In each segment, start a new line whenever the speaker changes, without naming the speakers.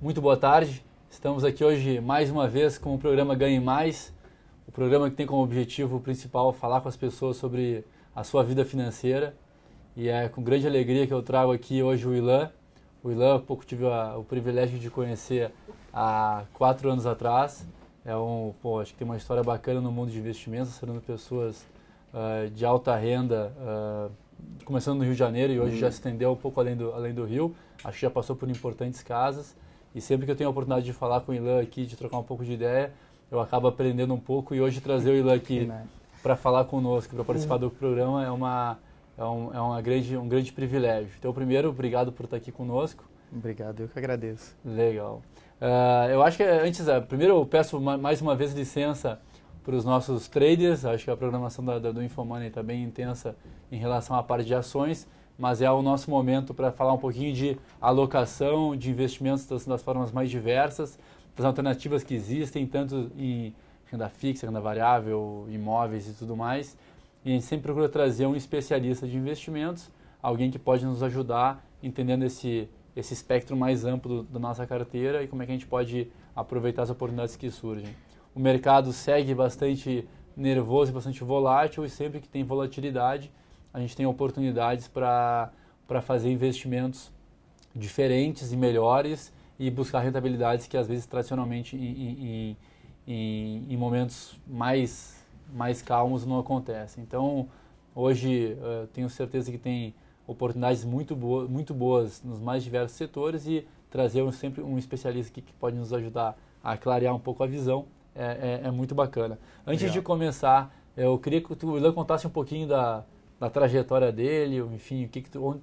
Muito boa tarde. Estamos aqui hoje mais uma vez com o programa Ganhe Mais, o programa que tem como objetivo principal falar com as pessoas sobre a sua vida financeira. E é com grande alegria que eu trago aqui hoje o Ilan. O Ilan, pouco tive o privilégio de conhecer há 4 anos atrás. Acho que tem uma história bacana no mundo de investimentos, acertando pessoas de alta renda, começando no Rio de Janeiro e hoje já se estendeu um pouco além do Rio. Acho que já passou por importantes casas. E sempre que eu tenho a oportunidade de falar com o Ilan aqui, de trocar um pouco de ideia, eu acabo aprendendo um pouco. E hoje trazer o Ilan aqui para falar conosco, para participar do programa, é um grande privilégio. Então, primeiro, obrigado por estar aqui conosco.
Obrigado, eu que agradeço.
Legal. Eu acho que primeiro eu peço mais uma vez licença para os nossos traders. Acho que a programação do InfoMoney está bem intensa em relação à parte de ações, mas é o nosso momento para falar um pouquinho de alocação, de investimentos das formas mais diversas, das alternativas que existem, tanto em renda fixa, renda variável, imóveis e tudo mais. E a gente sempre procura trazer um especialista de investimentos, alguém que pode nos ajudar entendendo esse espectro mais amplo da nossa carteira e como é que a gente pode aproveitar as oportunidades que surgem. O mercado segue bastante nervoso e bastante volátil, e sempre que tem volatilidade, a gente tem oportunidades para fazer investimentos diferentes e melhores e buscar rentabilidades que às vezes tradicionalmente em momentos mais calmos não acontecem. Então, hoje tenho certeza que tem oportunidades muito boas nos mais diversos setores, e trazer sempre um especialista aqui que pode nos ajudar a clarear um pouco a visão é muito bacana. Antes
Legal.
de começar, eu queria que o Ilan contasse um pouquinho da trajetória dele, enfim,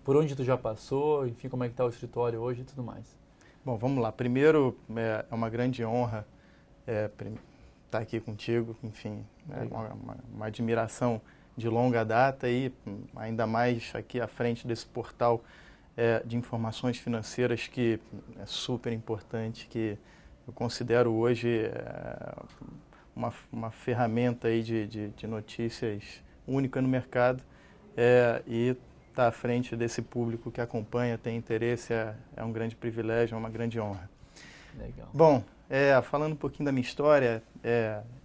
por onde tu já passou, enfim, como é que está o escritório hoje e tudo mais.
Bom, vamos lá. Primeiro, é uma grande honra estar aqui contigo, enfim, é uma admiração de longa data e ainda mais aqui à frente desse portal de informações financeiras que é super importante, que eu considero hoje uma ferramenta aí de notícias única no mercado, e estar à frente desse público que acompanha, tem interesse, é um grande privilégio, é uma grande honra.
Legal.
Bom, falando um pouquinho da minha história,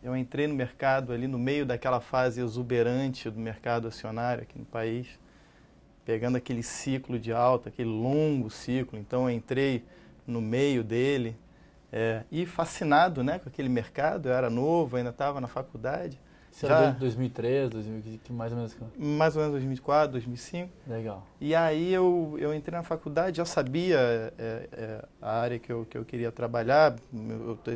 eu entrei no mercado ali no meio daquela fase exuberante do mercado acionário aqui no país, pegando aquele ciclo de alta, aquele longo ciclo. Então eu entrei no meio dele e fascinado, né, com aquele mercado. Eu era novo, ainda estava na faculdade.
Isso era 2003, 2000, mais ou menos?
Mais ou menos 2004, 2005.
Legal.
E aí eu entrei na faculdade, já sabia a área que eu queria trabalhar.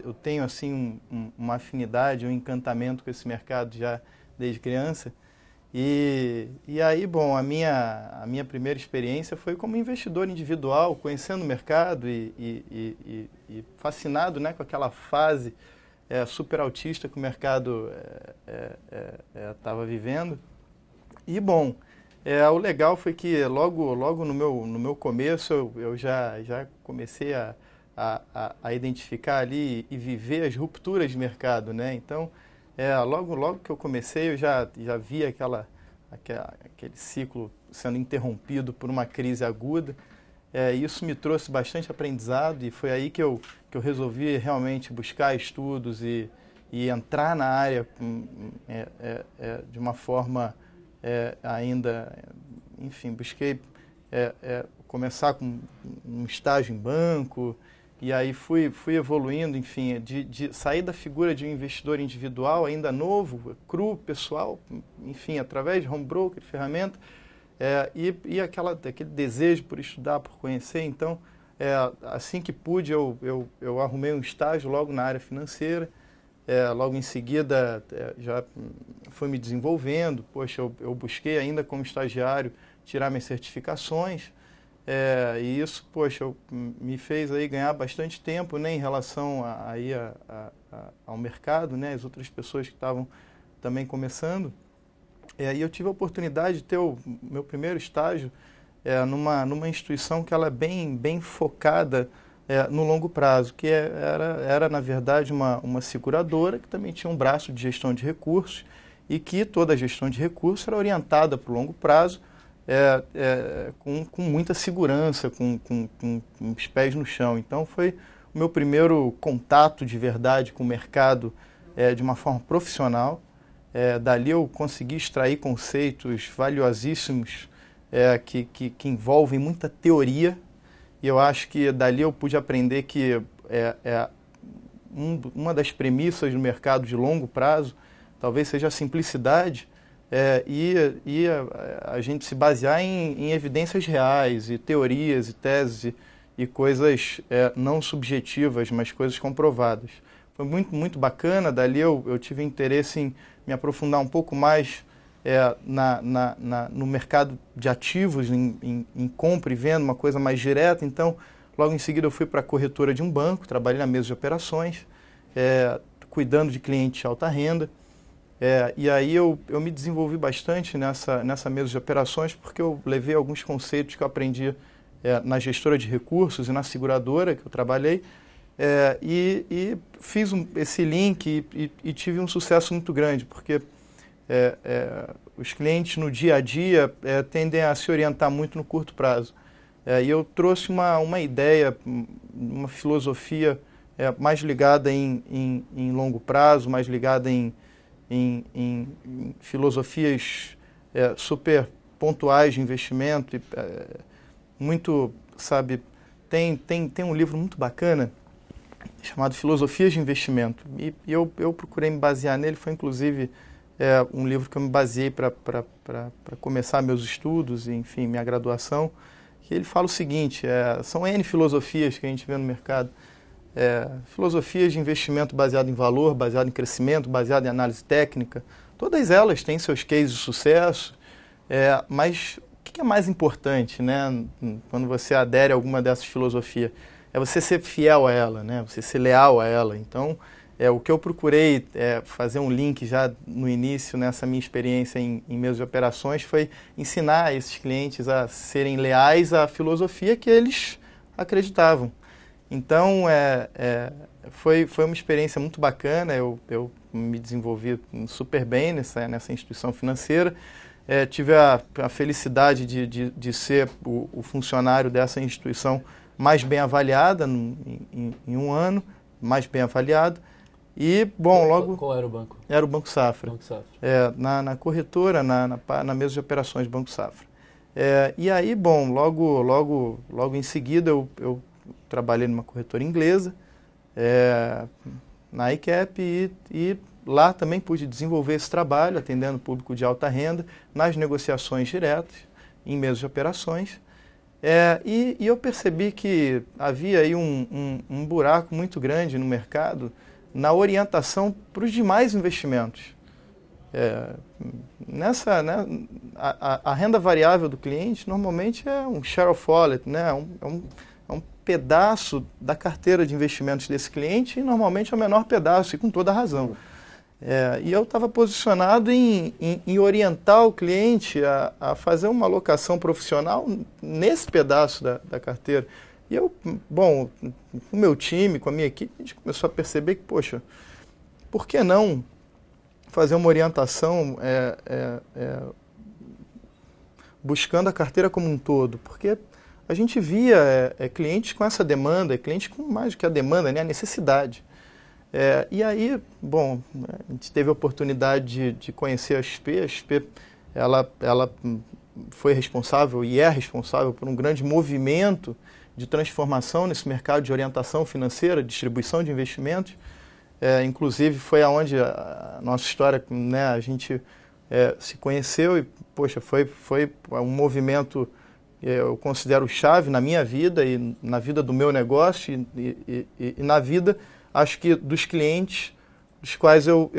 Eu tenho assim uma afinidade, um encantamento com esse mercado já desde criança. E aí, bom, a minha primeira experiência foi como investidor individual, conhecendo o mercado e fascinado, né, com aquela fase super altista que o mercado estava vivendo. E, bom, o legal foi que logo no meu começo eu já comecei a identificar ali e viver as rupturas de mercado, né? Então, logo que eu comecei, eu já vi aquele ciclo sendo interrompido por uma crise aguda. Isso me trouxe bastante aprendizado, e foi aí que eu resolvi realmente buscar estudos e entrar na área de uma forma ainda, enfim, busquei começar com um estágio em banco, e aí fui evoluindo, enfim, de sair da figura de um investidor individual ainda novo, cru, pessoal, enfim, através de home broker, ferramenta, e aquele desejo por estudar, por conhecer. Então, assim que pude, eu arrumei um estágio logo na área financeira. Logo em seguida, já fui me desenvolvendo. Poxa, eu busquei ainda como estagiário tirar minhas certificações. E isso, poxa, me fez aí ganhar bastante tempo, né, em relação ao mercado, né, as outras pessoas que estavam também começando. E eu tive a oportunidade de ter o meu primeiro estágio numa instituição que ela é bem focada no longo prazo, que era na verdade, uma seguradora que também tinha um braço de gestão de recursos, e que toda a gestão de recursos era orientada para o longo prazo, com muita segurança, com os pés no chão. Então foi o meu primeiro contato de verdade com o mercado de uma forma profissional. Dali eu consegui extrair conceitos valiosíssimos que envolvem muita teoria, e eu acho que dali eu pude aprender que uma das premissas do mercado de longo prazo talvez seja a simplicidade e a gente se basear em evidências reais e teorias e teses e coisas não subjetivas, mas coisas comprovadas. Foi muito, muito bacana. Dali eu tive interesse em me aprofundar um pouco mais no mercado de ativos, em compra e venda, uma coisa mais direta. Então, logo em seguida eu fui para a corretora de um banco, trabalhei na mesa de operações, cuidando de clientes de alta renda. E aí eu me desenvolvi bastante nessa mesa de operações, porque eu levei alguns conceitos que eu aprendi na gestora de recursos e na seguradora que eu trabalhei, e fiz esse link e tive um sucesso muito grande, porque os clientes no dia a dia tendem a se orientar muito no curto prazo. E eu trouxe uma ideia, uma filosofia mais ligada em longo prazo, mais ligada em filosofias super pontuais de investimento. Muito, sabe, tem um livro muito bacana chamado Filosofias de Investimento, e eu procurei me basear nele. Foi inclusive um livro que eu me baseei para começar meus estudos, enfim, minha graduação, que ele fala o seguinte: são N filosofias que a gente vê no mercado, filosofias de investimento baseado em valor, baseado em crescimento, baseado em análise técnica. Todas elas têm seus cases de sucesso, mas o que é mais importante, né, quando você adere a alguma dessas filosofias? É você ser fiel a ela, né, você ser leal a ela. Então, o que eu procurei fazer um link já no início, nessa minha experiência em meios de operações, foi ensinar esses clientes a serem leais à filosofia que eles acreditavam. Então, foi uma experiência muito bacana. Eu me desenvolvi super bem nessa instituição financeira. Tive a felicidade de ser o funcionário dessa instituição mais bem avaliada em um ano, mais bem avaliado. E, bom, logo...
Qual era o banco?
Era o Banco Safra.
Banco Safra.
Na corretora, na mesa de operações do Banco Safra. E aí, bom, logo em seguida eu trabalhei numa corretora inglesa, na ICAP, e lá também pude desenvolver esse trabalho, atendendo o público de alta renda, nas negociações diretas, em mesas de operações. E eu percebi que havia aí um buraco muito grande no mercado na orientação para os demais investimentos. A renda variável do cliente normalmente é um share of wallet, né? É um pedaço da carteira de investimentos desse cliente, e normalmente é o menor pedaço, e com toda a razão. E eu estava posicionado em orientar o cliente a fazer uma alocação profissional nesse pedaço da carteira. E eu, bom, com o meu time, com a minha equipe, a gente começou a perceber que, poxa, por que não fazer uma orientação buscando a carteira como um todo? Porque a gente via clientes com essa demanda, clientes com mais do que a demanda, né, a necessidade. E aí, bom, a gente teve a oportunidade de conhecer a XP. A XP, ela foi responsável e é responsável por um grande movimento de transformação nesse mercado de orientação financeira, distribuição de investimentos. Inclusive, foi aonde a nossa história, né, a gente se conheceu, e, poxa, foi um movimento, eu considero chave na minha vida e na vida do meu negócio e na vida, acho que, dos clientes dos quais eu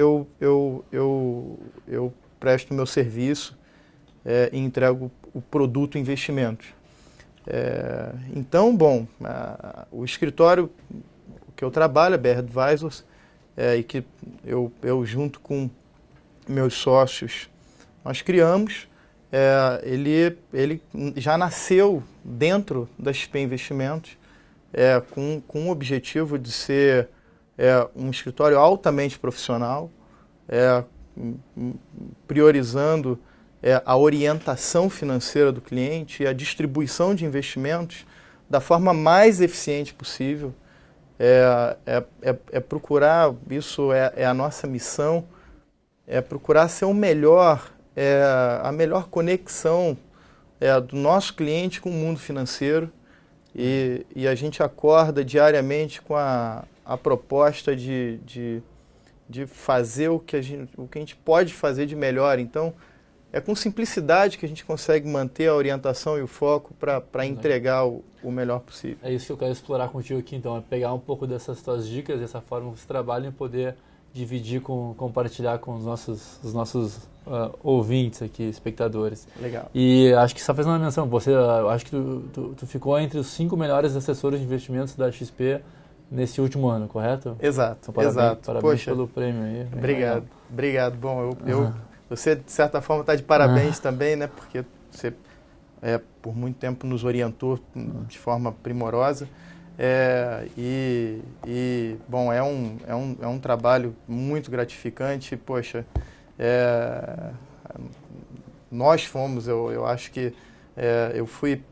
presto meu serviço e entrego o produto investimentos. Então, bom, o escritório que eu trabalho, a BR Advisors, e que eu junto com meus sócios, nós criamos, ele já nasceu dentro da XP Investimentos, com o objetivo de ser um escritório altamente profissional, priorizando a orientação financeira do cliente e a distribuição de investimentos da forma mais eficiente possível. é procurar, isso é a nossa missão, é procurar ser o melhor, a melhor conexão do nosso cliente com o mundo financeiro, e a gente acorda diariamente com a proposta de fazer o que a gente pode fazer de melhor. Então, é com simplicidade que a gente consegue manter a orientação e o foco para entregar o melhor possível.
É isso que eu quero explorar contigo aqui, então, é pegar um pouco dessas tuas dicas, dessa forma que você trabalha e poder dividir, compartilhar com os nossos ouvintes aqui, espectadores.
Legal.
E acho que só fazendo uma menção, acho que tu ficou entre os 5 melhores assessores de investimentos da XP nesse último ano, correto?
Exato,
então, parabéns,
exato.
Parabéns
Poxa,
pelo prêmio aí.
Obrigado. Bom, você, de certa forma, está de parabéns também, né? Porque você, por muito tempo, nos orientou de forma primorosa. Bom, é um trabalho muito gratificante. Poxa, nós fomos, eu acho que eu fui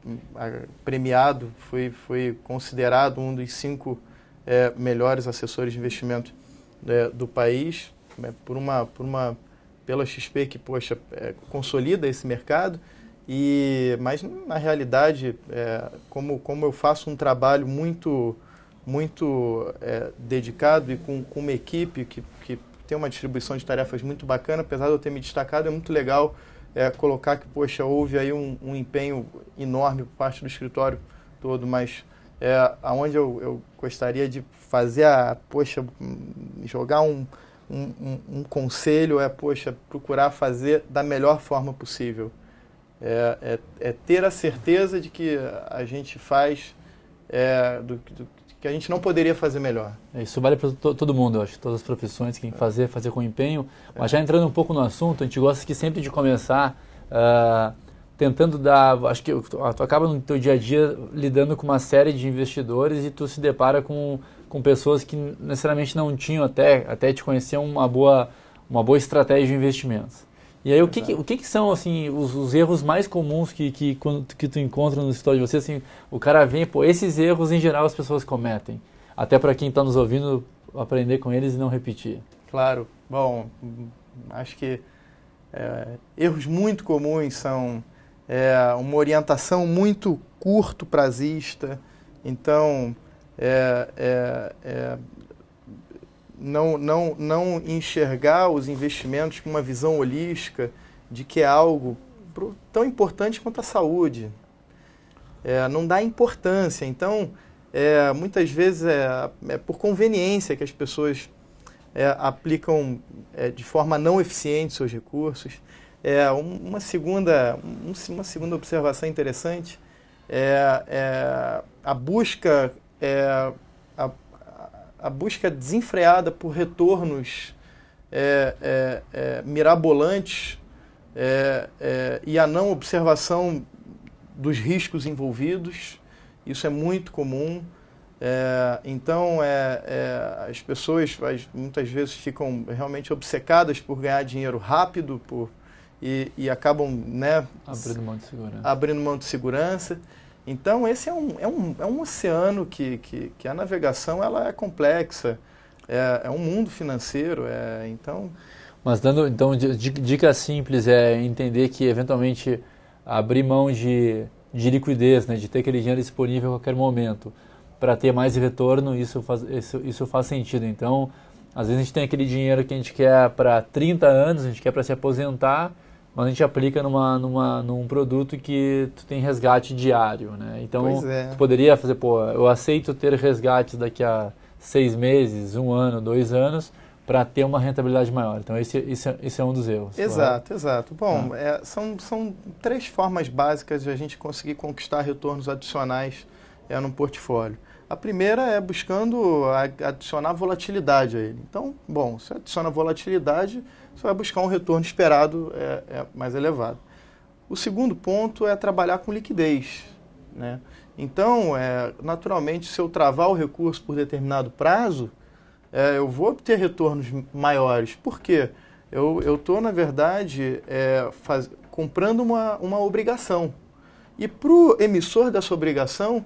premiado, fui considerado um dos 5 melhores assessores de investimento do país, pela XP, que, poxa, consolida esse mercado. Mas, na realidade, como eu faço um trabalho muito dedicado e com uma equipe que tem uma distribuição de tarefas muito bacana, apesar de eu ter me destacado, é muito legal colocar que, poxa, houve aí um empenho enorme por parte do escritório todo, mas aonde eu gostaria de fazer jogar um conselho procurar fazer da melhor forma possível. Ter a certeza de que a gente faz que a gente não poderia fazer melhor.
Isso vale para todo mundo, eu acho, todas as profissões que tem que fazer com empenho. Mas já entrando um pouco no assunto, a gente gosta aqui sempre de começar tentando dar... Acho que tu acaba no teu dia a dia lidando com uma série de investidores e tu se depara com pessoas que necessariamente não tinham até te conheciam uma boa estratégia de investimentos. E aí, o que são, assim, os erros mais comuns que tu encontra no escritório de você? Assim, o cara vem, esses erros, em geral, as pessoas cometem. Até para quem está nos ouvindo, aprender com eles e não repetir.
Claro. Bom, acho que erros muito comuns são uma orientação muito curto prazista. Então, não enxergar os investimentos com uma visão holística de que é algo tão importante quanto a saúde. Não dá importância. Então, muitas vezes é por conveniência que as pessoas aplicam de forma não eficiente seus recursos. Uma segunda observação interessante a busca desenfreada por retornos mirabolantes e a não observação dos riscos envolvidos. Isso é muito comum. Então, as pessoas muitas vezes ficam realmente obcecadas por ganhar dinheiro rápido e acabam abrindo mão de segurança. Então, esse é um oceano que a navegação ela é complexa, é um mundo financeiro. Então...
Mas dando, então, dica simples é entender que, eventualmente, abrir mão de liquidez, né, de ter aquele dinheiro disponível a qualquer momento, para ter mais retorno, isso faz sentido. Então, às vezes a gente tem aquele dinheiro que a gente quer para 30 anos, a gente quer para se aposentar, mas a gente aplica num produto que tu tem resgate diário, né? Então, tu poderia fazer, eu aceito ter resgates daqui a 6 meses, 1 ano, 2 anos, para ter uma rentabilidade maior. Então, esse é um dos erros.
Exato. Bom, são 3 formas básicas de a gente conseguir conquistar retornos adicionais no portfólio. A primeira é buscando adicionar volatilidade a ele. Então, bom, se adiciona volatilidade, você vai buscar um retorno esperado mais elevado. O segundo ponto é trabalhar com liquidez, né? Então, naturalmente, se eu travar o recurso por determinado prazo, eu vou obter retornos maiores. Por quê? Eu estou, na verdade, comprando uma obrigação. E para o emissor dessa obrigação,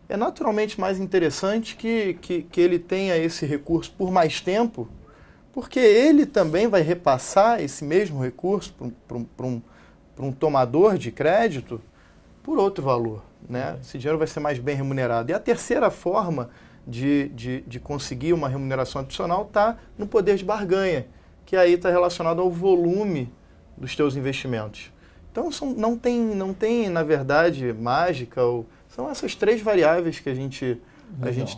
é naturalmente mais interessante que ele tenha esse recurso por mais tempo, porque ele também vai repassar esse mesmo recurso para um tomador de crédito por outro valor, né? Esse dinheiro vai ser mais bem remunerado. E a terceira forma de conseguir uma remuneração adicional está no poder de barganha, que aí está relacionado ao volume dos teus investimentos. Então, não tem, na verdade, mágica. São essas três variáveis que a gente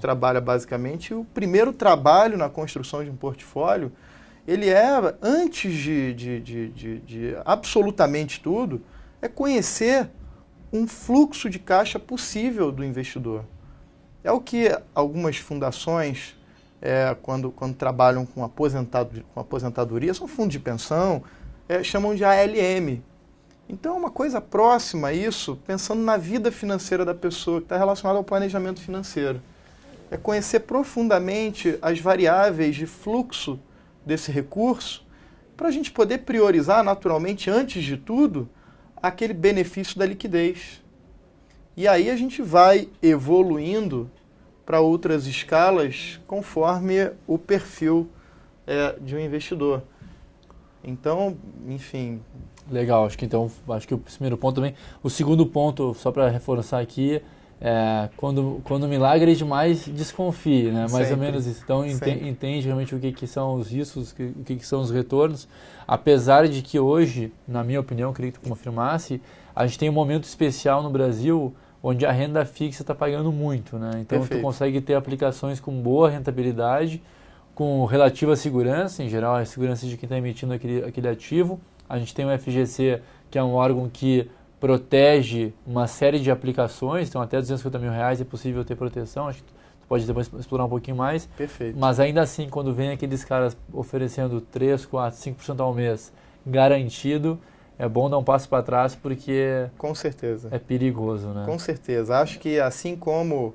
trabalha basicamente. E o primeiro trabalho na construção de um portfólio, ele antes de absolutamente tudo, é conhecer um fluxo de caixa possível do investidor. É o que algumas fundações, quando trabalham com aposentadoria, são fundos de pensão, chamam de ALM. Então, uma coisa próxima a isso, pensando na vida financeira da pessoa, que está relacionada ao planejamento financeiro. É conhecer profundamente as variáveis de fluxo desse recurso, para a gente poder priorizar, naturalmente, antes de tudo, aquele benefício da liquidez. E aí a gente vai evoluindo para outras escalas conforme o perfil de um investidor. Então, enfim...
Legal, acho que o primeiro ponto também. O segundo ponto, só para reforçar aqui, quando milagre é demais, desconfie, né? Mais ou menos isso. Então, entende realmente o que são os riscos, o que são os retornos. Apesar de que hoje, na minha opinião, queria que tu confirmasse, a gente tem um momento especial no Brasil onde a renda fixa está pagando muito, né? Então,
Perfeito.
tu consegue ter aplicações com boa rentabilidade, com relativa segurança, em geral, a segurança de quem está emitindo aquele ativo. A gente tem o FGC, que é um órgão que protege uma série de aplicações, então até R$250 mil é possível ter proteção, acho que tu pode depois explorar um pouquinho mais.
Perfeito.
Mas ainda assim, quando vem aqueles caras oferecendo 3, 4, 5% ao mês garantido, é bom dar um passo para trás porque
com certeza
é perigoso, né?
Com certeza. Acho que assim como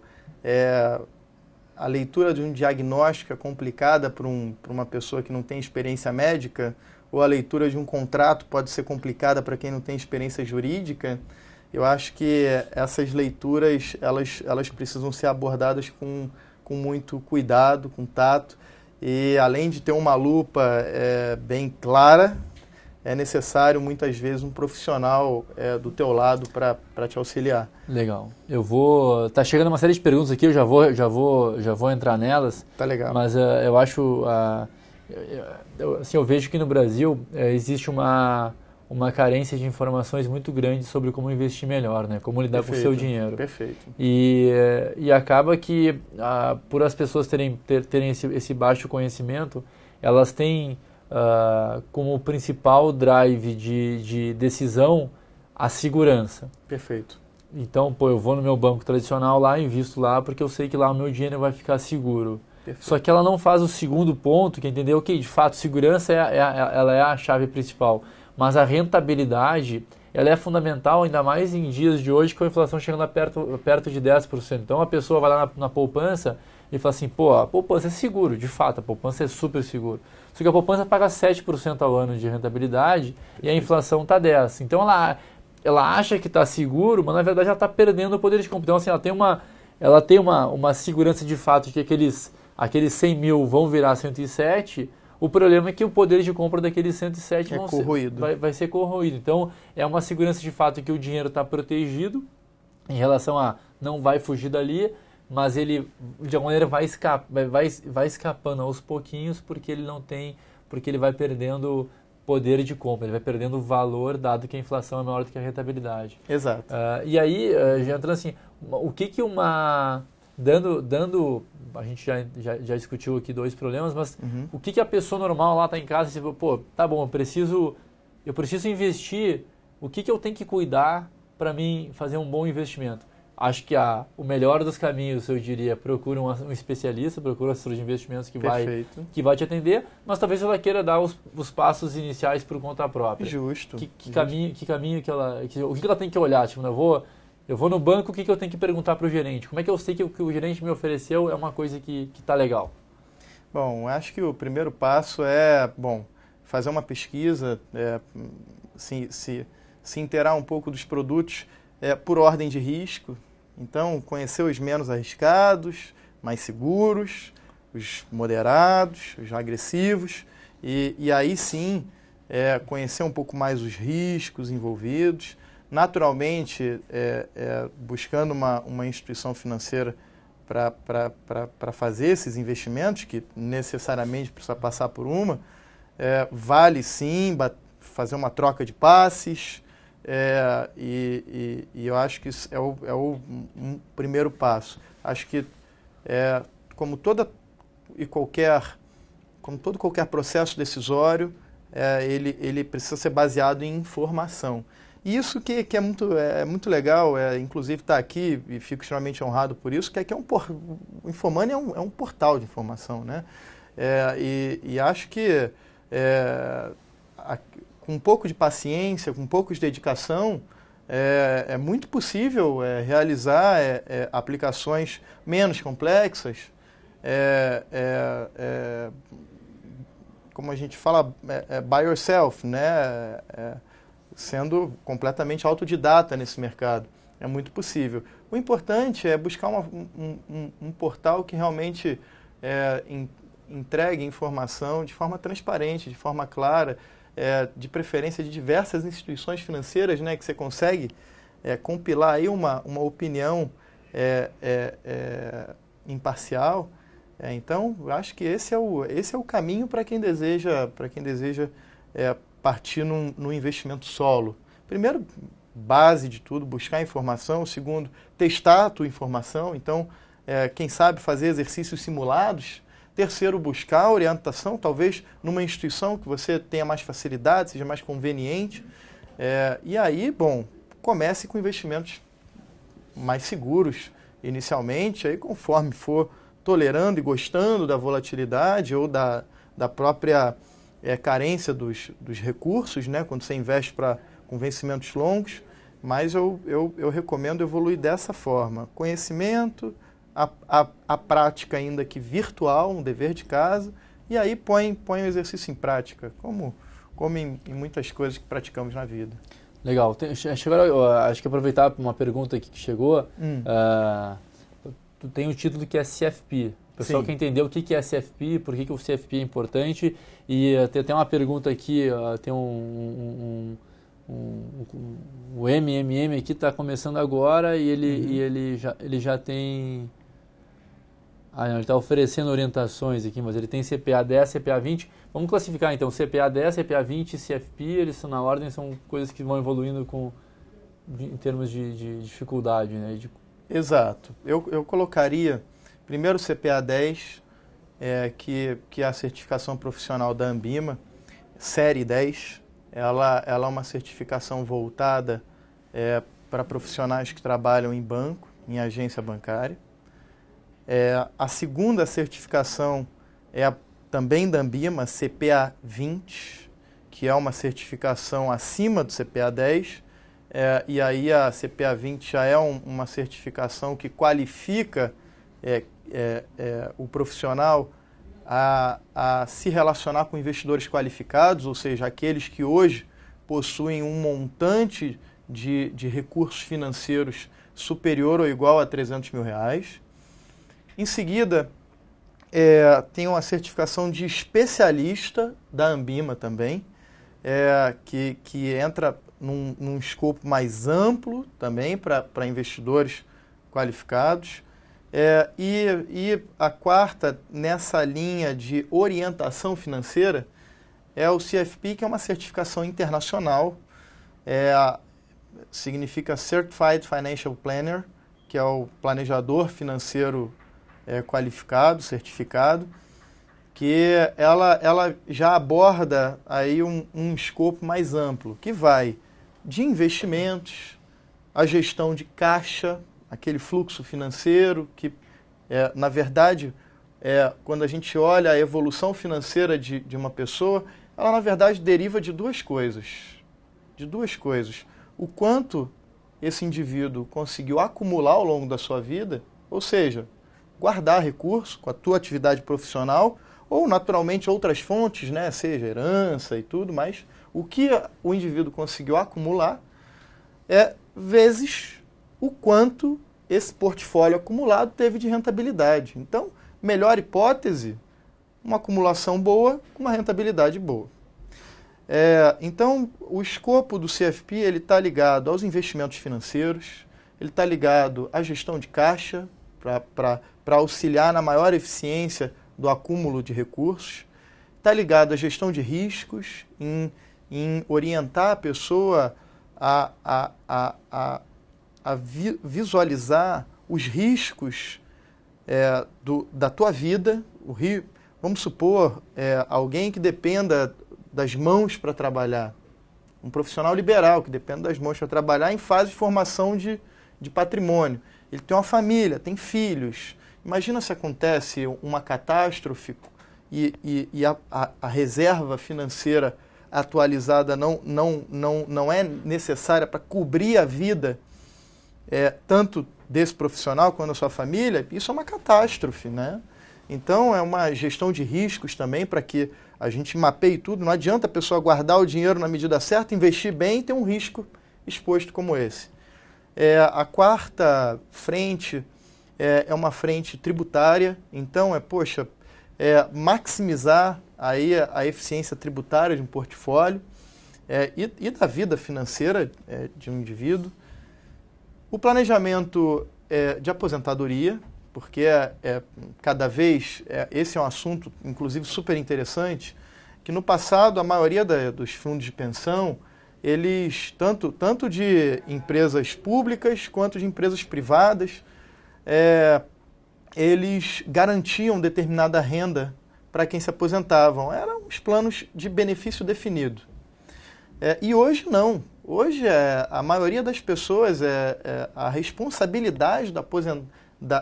a leitura de um diagnóstico é complicada para uma pessoa que não tem experiência médica, ou a leitura de um contrato pode ser complicada para quem não tem experiência jurídica, eu acho que essas leituras elas precisam ser abordadas com muito cuidado, com tato, e além de ter uma lupa bem clara, é necessário muitas vezes um profissional do teu lado para te auxiliar.
Legal. Tá chegando uma série de perguntas aqui, eu já vou entrar nelas.
Tá legal.
Mas eu acho... eu vejo que no Brasil existe uma carência de informações muito grande sobre como investir melhor, né? Como lidar com o seu dinheiro.
Perfeito.
E acaba que, por as pessoas terem esse baixo conhecimento, elas têm como principal drive de decisão a segurança.
Perfeito.
Então, eu vou no meu banco tradicional lá, invisto lá, porque eu sei que lá o meu dinheiro vai ficar seguro. Perfeito. Só que ela não faz o segundo ponto, que é entender que, de fato, segurança ela é a chave principal. Mas a rentabilidade, ela é fundamental, ainda mais em dias de hoje, com a inflação chegando perto de 10%. Então, a pessoa vai lá na poupança e fala assim, a poupança é seguro. De fato, a poupança é super seguro. Só que a poupança paga 7% ao ano de rentabilidade e a inflação está 10%. Então, ela acha que está seguro, mas, na verdade, ela está perdendo o poder de compra. Então, assim, ela tem uma segurança de fato de que aqueles 100 mil vão virar 107, o problema é que o poder de compra daqueles 107 vai ser corroído. Então, é uma segurança de fato que o dinheiro está protegido em relação a não vai fugir dali, mas ele, de alguma maneira, vai escapando aos pouquinhos porque ele vai perdendo poder de compra, ele vai perdendo valor, dado que a inflação é maior do que a rentabilidade.
Exato.
E aí, já entrando assim, o que dando a gente já discutiu aqui 2 problemas, mas o que a pessoa normal lá está em casa e diz, tá bom, eu preciso investir, o que eu tenho que cuidar para mim fazer um bom investimento? Acho que o melhor dos caminhos, eu diria, procura um especialista, procura um assessor de investimentos que vai te atender, mas talvez ela queira dar os passos iniciais por conta própria.
Justo.
Que caminho o que ela tem que olhar? Tipo, eu vou no banco, o que eu tenho que perguntar para o gerente? Como é que eu sei que o que o gerente me ofereceu é uma coisa que está legal?
Bom, acho que o primeiro passo é, fazer uma pesquisa, se inteirar um pouco dos produtos por ordem de risco. Então, conhecer os menos arriscados, mais seguros, os moderados, os agressivos, e aí sim conhecer um pouco mais os riscos envolvidos, naturalmente buscando uma instituição financeira para fazer esses investimentos, que necessariamente precisa passar por uma, vale sim fazer uma troca de passes, e eu acho que isso é um primeiro passo. Acho que como todo qualquer processo decisório, ele precisa ser baseado em informação. E isso que é muito legal, inclusive está aqui e fico extremamente honrado por isso, que o Infomoney é um portal de informação, né? E acho que com um pouco de paciência, com um pouco de dedicação, é muito possível realizar aplicações menos complexas, como a gente fala, by yourself, né? Sendo completamente autodidata nesse mercado. É muito possível. O importante é buscar um portal que realmente entregue informação de forma transparente, de forma clara, de preferência de diversas instituições financeiras, né, que você consegue compilar aí uma opinião imparcial. Então, eu acho que esse é o caminho para quem deseja partir no investimento solo. Primeiro, base de tudo, buscar informação. Segundo, testar a tua informação. Então, quem sabe fazer exercícios simulados. Terceiro, buscar orientação, talvez numa instituição que você tenha mais facilidade, seja mais conveniente. E aí, bom, comece com investimentos mais seguros inicialmente, aí conforme for tolerando e gostando da volatilidade ou da própria carência dos recursos, né, quando você investe com vencimentos longos, mas eu recomendo evoluir dessa forma. Conhecimento, a prática ainda que virtual, um dever de casa, e aí põe o exercício em prática, como em muitas coisas que praticamos na vida.
Legal. Acho que aproveitar uma pergunta aqui que chegou. Tu tem o título que é CFP. O pessoal quer entender o que é CFP, por que o CFP é importante. E tem até uma pergunta aqui, tem o MMM aqui está começando agora e ele já tem... ele está oferecendo orientações aqui, mas ele tem CPA 10, CPA 20. Vamos classificar então, CPA 10, CPA 20 e CFP, eles são na ordem, são coisas que vão evoluindo em termos de dificuldade, né?
Exato. Eu colocaria primeiro o CPA 10, que é a certificação profissional da Anbima, série 10. Ela é uma certificação voltada para profissionais que trabalham em banco, em agência bancária. A segunda certificação é também da Anbima, CPA 20, que é uma certificação acima do CPA 10. E aí a CPA 20 já é uma certificação que qualifica o profissional a se relacionar com investidores qualificados, ou seja, aqueles que hoje possuem um montante de recursos financeiros superior ou igual a R$300 mil. Em seguida, tem uma certificação de especialista da Anbima também, que entra num escopo mais amplo também para investidores qualificados. E a quarta, nessa linha de orientação financeira, é o CFP, que é uma certificação internacional, significa Certified Financial Planner, que é o planejador financeiro qualificado, certificado, que ela já aborda aí um escopo mais amplo, que vai de investimentos, a gestão de caixa, aquele fluxo financeiro que, na verdade, quando a gente olha a evolução financeira de uma pessoa, ela, na verdade, deriva de duas coisas. O quanto esse indivíduo conseguiu acumular ao longo da sua vida, ou seja, guardar recurso com a tua atividade profissional, ou, naturalmente, outras fontes, né, seja herança e tudo, mas o que o indivíduo conseguiu acumular vezes o quanto esse portfólio acumulado teve de rentabilidade. Então, melhor hipótese, uma acumulação boa com uma rentabilidade boa. Então, o escopo do CFP está ligado aos investimentos financeiros, ele está ligado à gestão de caixa, para auxiliar na maior eficiência do acúmulo de recursos, está ligado à gestão de riscos, em orientar a pessoa a visualizar os riscos da tua vida. Vamos supor, alguém que dependa das mãos para trabalhar, um profissional liberal que depende das mãos para trabalhar em fase de formação de patrimônio. Ele tem uma família, tem filhos. Imagina se acontece uma catástrofe e a reserva financeira atualizada não é necessária para cobrir a vida tanto desse profissional quanto da sua família. Isso é uma catástrofe, né? Então, é uma gestão de riscos também para que a gente mapeie tudo. Não adianta a pessoa guardar o dinheiro na medida certa, investir bem e ter um risco exposto como esse. A quarta frente é uma frente tributária. Então, maximizar aí a eficiência tributária de um portfólio e da vida financeira de um indivíduo. O planejamento de aposentadoria, porque cada vez, esse é um assunto, inclusive, super interessante, que no passado a maioria dos fundos de pensão, eles, tanto de empresas públicas quanto de empresas privadas, eles garantiam determinada renda para quem se aposentavam. Eram os planos de benefício definido. E hoje não. Hoje a maioria das pessoas, a responsabilidade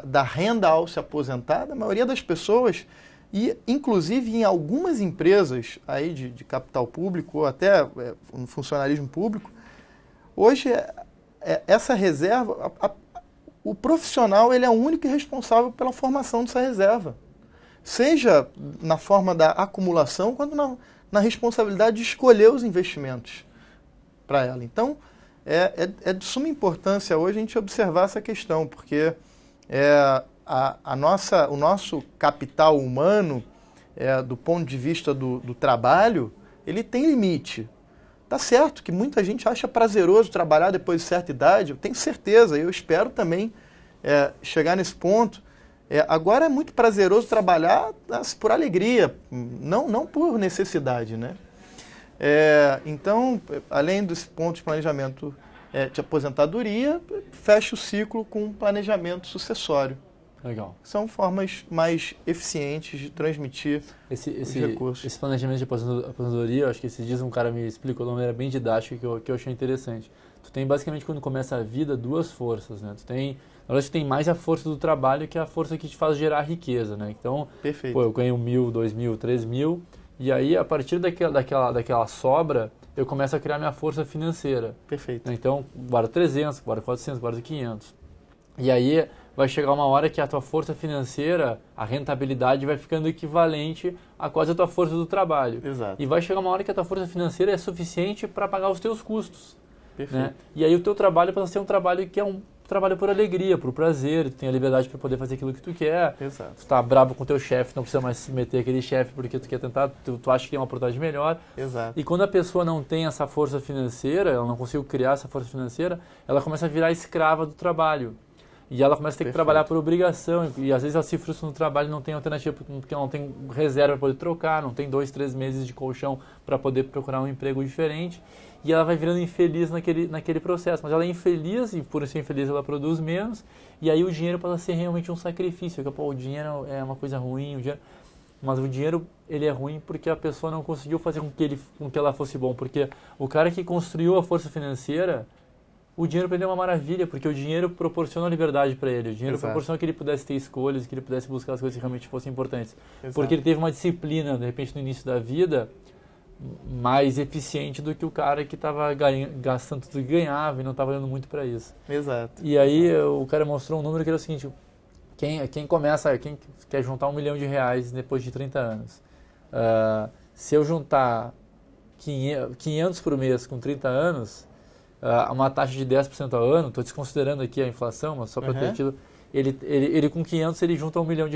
da renda ao se aposentar, a maioria das pessoas, e inclusive em algumas empresas aí de capital público ou até no funcionalismo público, hoje essa reserva, o profissional ele é o único responsável pela formação dessa reserva, seja na forma da acumulação, quanto na responsabilidade de escolher os investimentos para ela. Então, é de suma importância hoje a gente observar essa questão, porque o nosso capital humano, do ponto de vista do trabalho, ele tem limite. Tá certo que muita gente acha prazeroso trabalhar depois de certa idade, eu tenho certeza, eu espero também chegar nesse ponto. Agora é muito prazeroso trabalhar por alegria, não por necessidade, né? Então, além desse ponto de planejamento de aposentadoria, fecha o ciclo com um planejamento sucessório.
Legal. São
formas mais eficientes de transmitir os recursos.
Esse planejamento de aposentadoria, eu acho que esses dias um cara me explicou de uma maneira bem didática que eu achei interessante. Tu tem basicamente, quando começa a vida, duas forças, né? Na verdade, tu tem mais a força do trabalho que a força que te faz gerar riqueza, né? Então,
perfeito.
Eu ganho 1.000, 2.000, 3.000, e aí, a partir daquela sobra, eu começo a criar minha força financeira.
Perfeito.
Então, guardo 300, guardo 400, guardo 500. E aí, vai chegar uma hora que a tua força financeira, a rentabilidade vai ficando equivalente a quase a tua força do trabalho.
Exato.
E vai chegar uma hora que a tua força financeira é suficiente para pagar os teus custos.
Perfeito.
Né? E aí o teu trabalho passa a ser um trabalho que é um trabalho por alegria, por prazer, tu tem a liberdade para poder fazer aquilo que tu quer.
Exato.
Tu tá bravo com o teu chefe, não precisa mais se meter aquele chefe porque tu quer tentar, tu acha que tem uma oportunidade melhor.
Exato.
E quando a pessoa não tem essa força financeira, ela não conseguiu criar essa força financeira, ela começa a virar escrava do trabalho. E ela começa a ter que trabalhar por obrigação, e às vezes ela se frustra no trabalho e não tem alternativa, porque ela não tem reserva para poder trocar, não tem 2, 3 meses de colchão para poder procurar um emprego diferente, e ela vai virando infeliz naquele processo. Mas ela é infeliz, e por ser infeliz ela produz menos, e aí o dinheiro passa a ser realmente um sacrifício, porque o dinheiro é uma coisa ruim, mas o dinheiro ele é ruim porque a pessoa não conseguiu fazer com que ela fosse bom, porque o cara que construiu a força financeira, o dinheiro para ele é uma maravilha, porque o dinheiro proporciona liberdade para ele. O dinheiro proporciona que ele pudesse ter escolhas, que ele pudesse buscar as coisas que realmente fossem importantes. Exato. Porque ele teve uma disciplina, de repente, no início da vida, mais eficiente do que o cara que estava gastando tudo que ganhava e não estava olhando muito para isso.
Exato.
E aí o cara mostrou um número que era o seguinte, quem quer juntar R$1 milhão depois de 30 anos, se eu juntar 500 por mês com 30 anos, uma taxa de 10% ao ano, estou desconsiderando aqui a inflação, mas só para ter tido, ele com 500 ele junta R$1 milhão.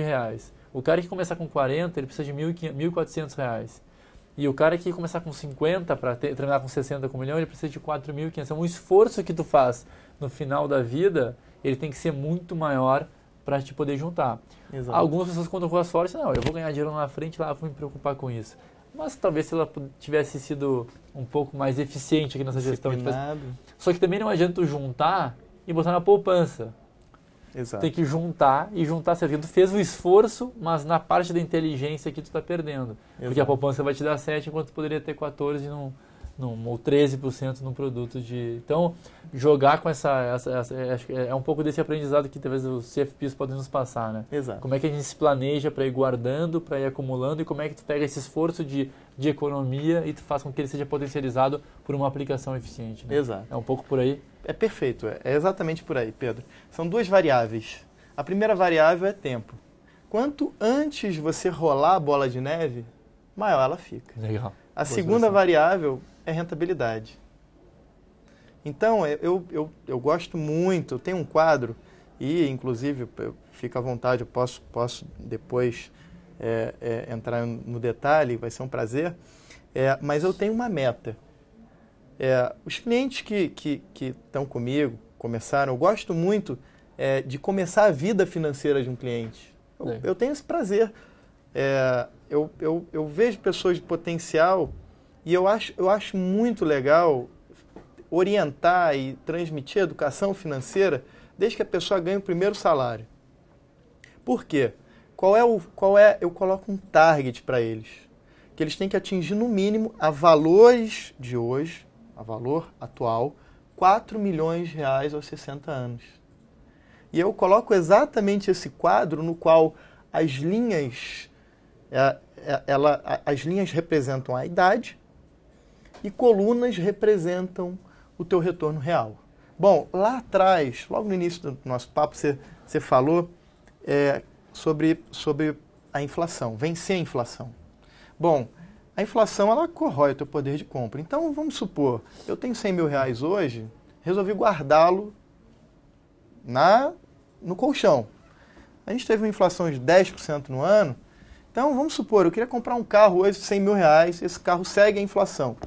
O cara que começar com 40, ele precisa de R$1.400. E o cara que começar com 50 para terminar com 60 com 1 milhão, ele precisa de 4.500. Então, o esforço que tu faz no final da vida, ele tem que ser muito maior para te poder juntar. Exato. Algumas pessoas contam com a sorte, não, eu vou ganhar dinheiro lá na frente, lá vou me preocupar com isso. Mas talvez se ela tivesse sido um pouco mais eficiente aqui nessa gestão. Só que também não adianta tu juntar e botar na poupança.
Exato.
Tem que juntar e juntar certo. Tu fez o esforço, mas na parte da inteligência que tu está perdendo. Exato. Porque a poupança vai te dar 7, enquanto tu poderia ter 14 ou 13% num produto de... Então, jogar com acho que é um pouco desse aprendizado que talvez os CFPs podem nos passar, né?
Exato.
Como é que a gente se planeja para ir guardando, para ir acumulando, e como é que tu pega esse esforço de economia e tu faz com que ele seja potencializado por uma aplicação eficiente, né?
Exato.
É um pouco por aí?
É perfeito, é exatamente por aí, Pedro. São duas variáveis. A primeira variável é tempo. Quanto antes você rolar a bola de neve, maior ela fica.
Legal.
A segunda variável é rentabilidade. Então, eu gosto muito, eu tenho um quadro, e inclusive, fica à vontade, eu posso depois entrar no detalhe, vai ser um prazer, mas eu tenho uma meta. Os clientes que estão comigo, começaram, eu gosto muito de começar a vida financeira de um cliente. Eu tenho esse prazer. Eu vejo pessoas de potencial e eu acho muito legal orientar e transmitir educação financeira desde que a pessoa ganhe o primeiro salário. Por quê? Eu coloco um target para eles, que eles têm que atingir no mínimo a valores de hoje, a valor atual, R$4 milhões aos 60 anos. E eu coloco exatamente esse quadro no qual as linhas representam a idade e colunas representam o teu retorno real. Bom, lá atrás, logo no início do nosso papo, você falou sobre a inflação, vencer a inflação. Bom, a inflação, ela corrói o teu poder de compra. Então, vamos supor, eu tenho R$100 mil hoje, resolvi guardá-lo no colchão. A gente teve uma inflação de 10% no ano, então vamos supor, eu queria comprar um carro hoje de R$100 mil, esse carro segue a inflação,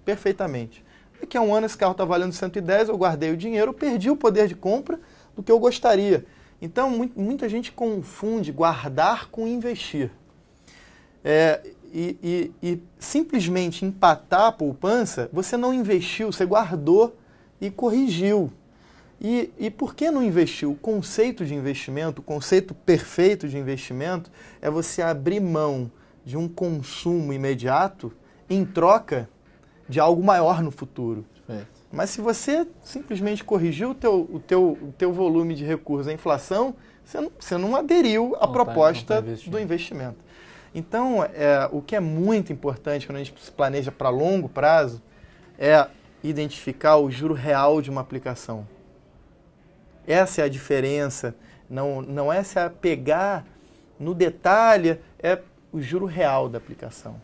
perfeitamente. Daqui a um ano esse carro está valendo 110, eu guardei o dinheiro, eu perdi o poder de compra do que eu gostaria. Então, muita gente confunde guardar com investir. E simplesmente empatar a poupança, você não investiu, você guardou e corrigiu. E por que não investiu? O conceito de investimento, o conceito perfeito de investimento é você abrir mão de um consumo imediato em troca de algo maior no futuro. Mas se você simplesmente corrigiu o teu volume de recursos à inflação, você não aderiu à proposta do investimento. Então, o que é muito importante quando a gente se planeja para longo prazo é identificar o juro real de uma aplicação. Essa é a diferença. Não é se apegar no detalhe, é o juro real da aplicação.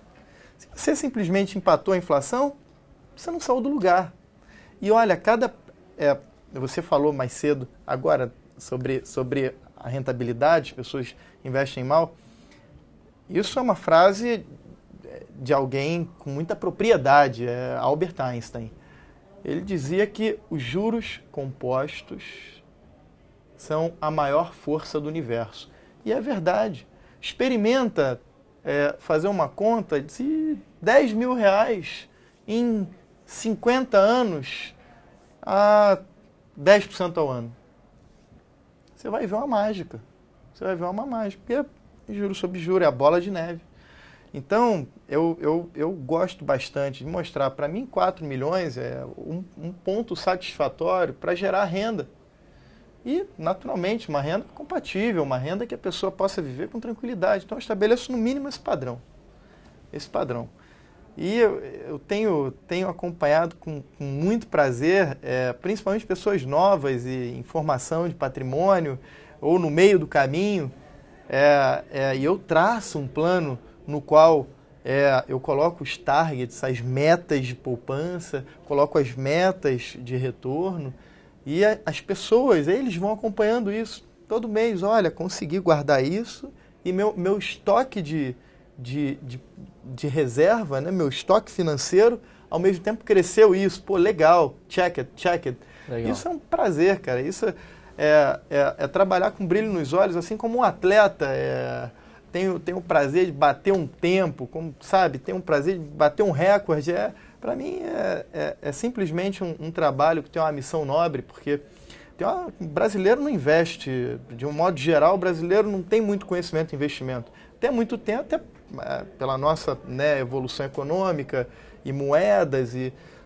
Se você simplesmente empatou a inflação, você não saiu do lugar. E olha, você falou mais cedo agora sobre a rentabilidade, as pessoas investem mal. Isso é uma frase de alguém com muita propriedade, Albert Einstein. Ele dizia que os juros compostos são a maior força do universo. E é verdade. Experimenta fazer uma conta de R$10 mil em 50 anos a 10% ao ano. Você vai ver uma mágica. Porque juro sobre juro, é a bola de neve. Então, eu gosto bastante de mostrar, para mim, 4 milhões é um ponto satisfatório para gerar renda. E, naturalmente, uma renda compatível, uma renda que a pessoa possa viver com tranquilidade. Então, eu estabeleço no mínimo esse padrão. E eu tenho acompanhado com muito prazer, principalmente pessoas novas e em formação de patrimônio, ou no meio do caminho, e eu traço um plano no qual Eu coloco os targets, as metas de poupança, coloco as metas de retorno e as pessoas, eles vão acompanhando isso todo mês. Olha, consegui guardar isso e meu estoque de reserva, né, meu estoque financeiro, ao mesmo tempo cresceu isso. Pô, legal, check it, check it. Legal. Isso é um prazer, cara. Isso é trabalhar com brilho nos olhos, assim como um atleta tem o prazer de bater um tempo, como, sabe, tem um prazer de bater um recorde. Para mim é simplesmente um trabalho que tem uma missão nobre, porque o brasileiro não investe, de um modo geral, o brasileiro não tem muito conhecimento em investimento. Até muito tempo, até pela nossa, né, evolução econômica e moedas,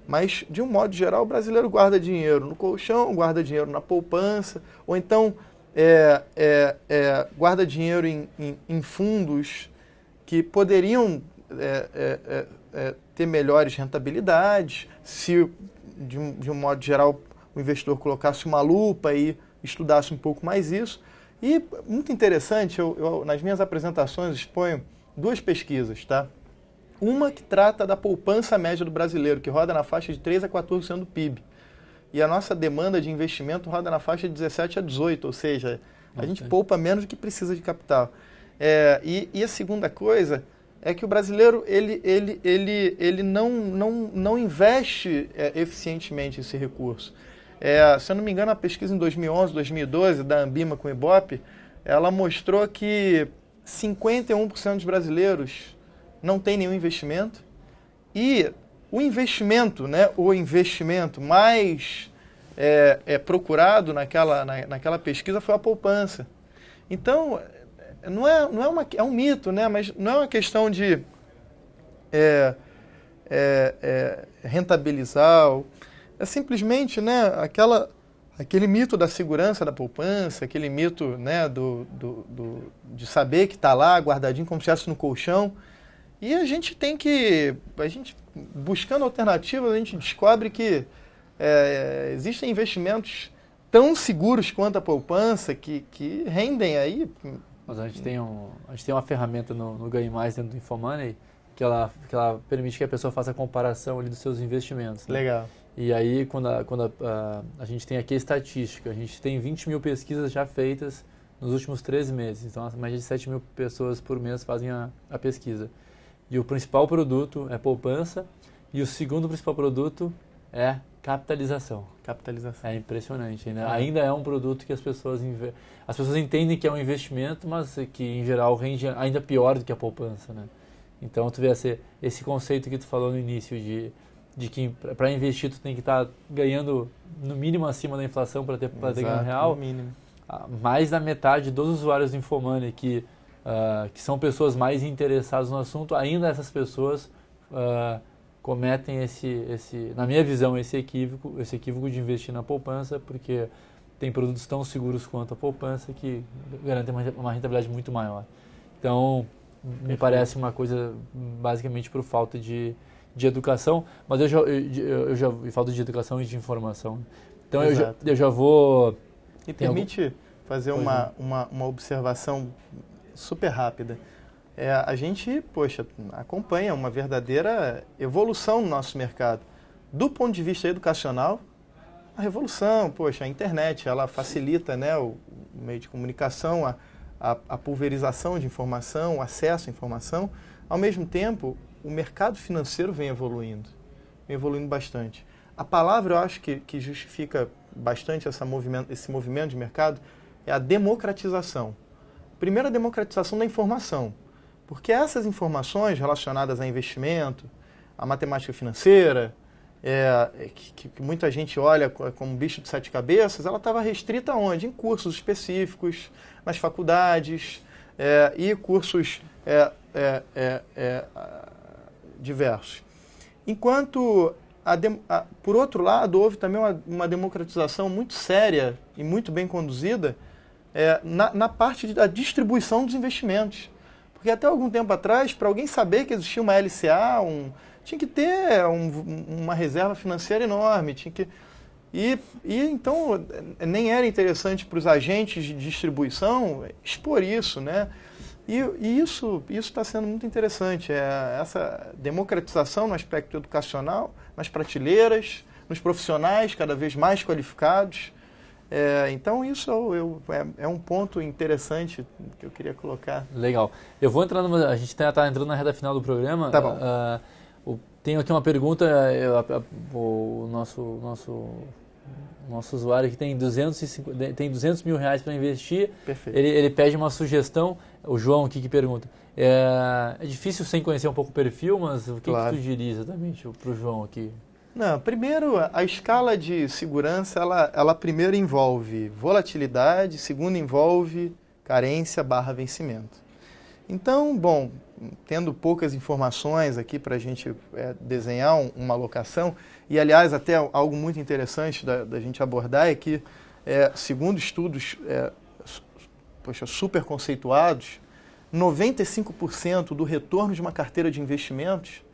mas de um modo geral o brasileiro guarda dinheiro no colchão, guarda dinheiro na poupança, ou então guarda dinheiro em fundos que poderiam ter melhores rentabilidades se, de um modo geral, o investidor colocasse uma lupa e estudasse um pouco mais isso. E, muito interessante, eu nas minhas apresentações exponho 2 pesquisas, tá? Uma que trata da poupança média do brasileiro, que roda na faixa de 3% a 14% do PIB. E a nossa demanda de investimento roda na faixa de 17% a 18%, ou seja, a gente poupa menos do que precisa de capital. E a segunda coisa é que o brasileiro ele não investe eficientemente esse recurso. Se eu não me engano, a pesquisa em 2011, 2012, da Ambima com o Ibope, ela mostrou que 51% dos brasileiros não tem nenhum investimento. E o investimento, né, o investimento mais procurado naquela pesquisa foi a poupança. Então, é um mito, né, mas não é uma questão de rentabilizar. É simplesmente, né, aquele mito da segurança da poupança, aquele mito, né, de saber que está lá guardadinho como se estivesse no colchão. E a gente buscando alternativas, a gente descobre que existem investimentos tão seguros quanto a poupança que rendem aí.
Mas a gente tem uma ferramenta no Ganhe Mais dentro do InfoMoney que ela permite que a pessoa faça a comparação ali dos seus investimentos. Né?
Legal.
E aí, quando a gente tem aqui a estatística, a gente tem 20 mil pesquisas já feitas nos últimos 13 meses. Então, mais de 7 mil pessoas por mês fazem a pesquisa. E o principal produto é poupança e o segundo principal produto é capitalização.
Capitalização.
É impressionante. Né? Ainda é um produto que as pessoas entendem que é um investimento, mas que, em geral, rende ainda pior do que a poupança. Né? Então, tu vê esse conceito que tu falou no início de que para investir tu tem que estar ganhando no mínimo acima da inflação para ter ganho real.
No mínimo.
Mais da metade de dos usuários do InfoMoney que são pessoas mais interessadas no assunto, ainda essas pessoas cometem na minha visão, esse equívoco de investir na poupança, porque tem produtos tão seguros quanto a poupança que garantem uma rentabilidade muito maior. Então, me parece uma coisa basicamente por falta de educação, mas eu já falta de educação e de informação. Então, eu já vou...
Me permite fazer uma observação super rápida. A gente, acompanha uma verdadeira evolução no nosso mercado. Do ponto de vista educacional, a revolução, a internet, ela facilita, né, o meio de comunicação, a pulverização de informação, o acesso à informação. Ao mesmo tempo, o mercado financeiro vem evoluindo bastante. A palavra, eu acho que justifica bastante esse movimento de mercado é a democratização. Primeiro, a democratização da informação, porque essas informações relacionadas a investimento, a matemática financeira, que muita gente olha como bicho de 7 cabeças, ela estava restrita aonde? Em cursos específicos, nas faculdades e cursos diversos. Enquanto, por outro lado, houve também uma democratização muito séria e muito bem conduzida na parte da distribuição dos investimentos. Porque até algum tempo atrás, para alguém saber que existia uma LCA, tinha que ter uma reserva financeira enorme. E então nem era interessante para os agentes de distribuição expor isso, né? E isso está sendo muito interessante, essa democratização no aspecto educacional, nas prateleiras, nos profissionais cada vez mais qualificados. Então isso é um ponto interessante que eu queria colocar.
Legal. Eu vou entrar a gente está entrando na reta final do programa.
Tá bom.
Tenho aqui uma pergunta, o nosso usuário que tem 200 mil reais para investir.
Perfeito.
Ele pede uma sugestão, o João aqui que pergunta. É difícil sem conhecer um pouco o perfil, mas o que tu diria exatamente para o João aqui?
Não, primeiro, a escala de segurança, ela primeiro envolve volatilidade, segundo envolve carência / vencimento. Então, bom, tendo poucas informações aqui para a gente desenhar uma alocação, e aliás, até algo muito interessante da gente abordar é que, segundo estudos super conceituados, 95% do retorno de uma carteira de investimentos